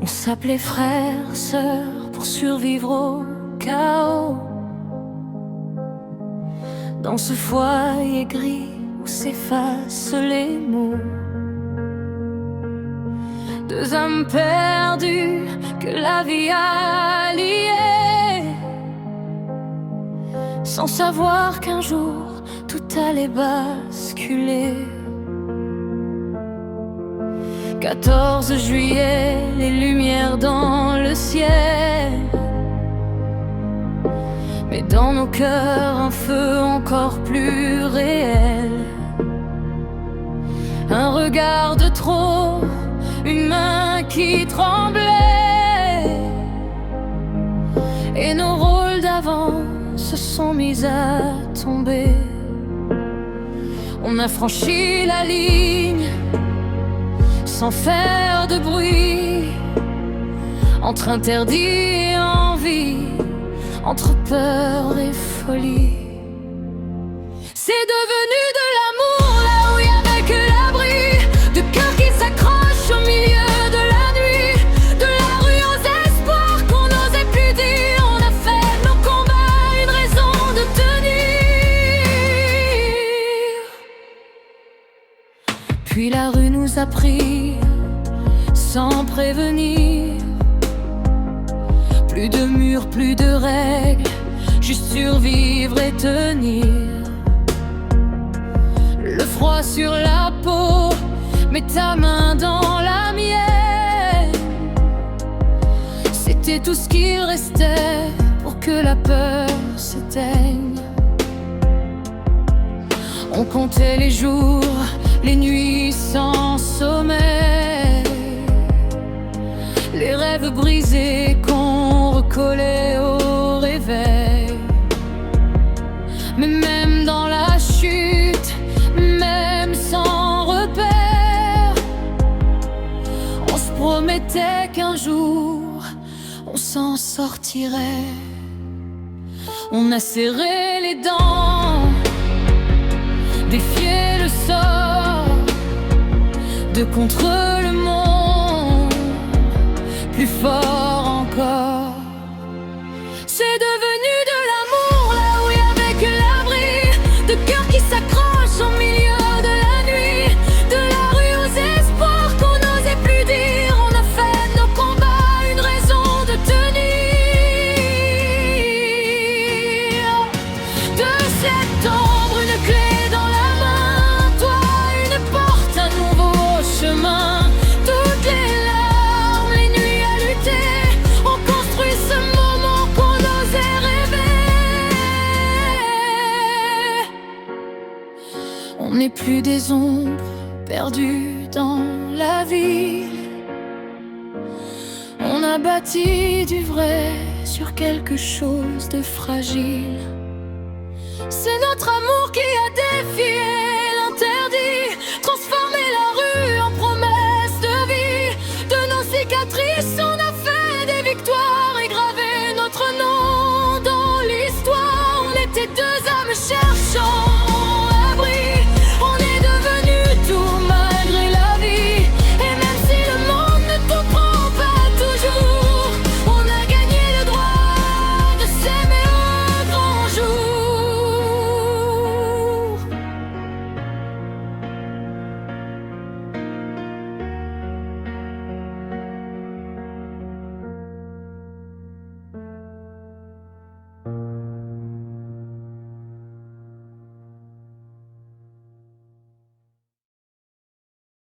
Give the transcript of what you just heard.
On s'appelait frères, sœurs pour survivre au chaos. Dans ce foyer gris où s'effacent les mots. Deux âmes perdues que la vie a liées, sans savoir qu'un jour tout allait basculer. 14 juillet, les lumières dans le ciel, mais dans nos cœurs un feu encore plus réel. Un regard de trop, une main qui tremblait, et nos rôles d'avant se sont mis à tomber. On a franchi la ligne sans faire de bruit, entre interdit et envie, entre peur et folie. C'est devenu de l'amour là où il y avait que l'abri, de cœurs qui s'accrochent au milieu de la nuit, de la rue aux espoirs qu'on n'osait plus dire. On a fait nos combats une raison de tenir. Puis la rue nous a pris sans prévenir. Plus de murs, plus de règles, juste survivre et tenir. Le froid sur la peau, mets ta main dans la mienne. C'était tout ce qu'il restait pour que la peur s'éteigne. On comptait les jours, les nuits sans sommeil, les rêves brisés qu'on recollait au réveil. Mais même dans la chute, même sans repère, on se promettait qu'un jour on s'en sortirait. On a serré les dents, défié le sort, de contre le monde, plus fort encore. C'est devenu de l'amour là où il y avait que l'abri, de cœurs qui s'accrochent au milieu de la nuit, de la rue aux espoirs qu'on n'osait plus dire. On a fait nos combats une raison de tenir. De septembre, une clé dans la main, toi une porte, un nouveau chemin. Toutes les larmes, les nuits à lutter, on construit ce moment qu'on osait rêver. On n'est plus des ombres perdues dans la ville. On a bâti du vrai sur quelque chose de fragile. C'est notre amour qui a défié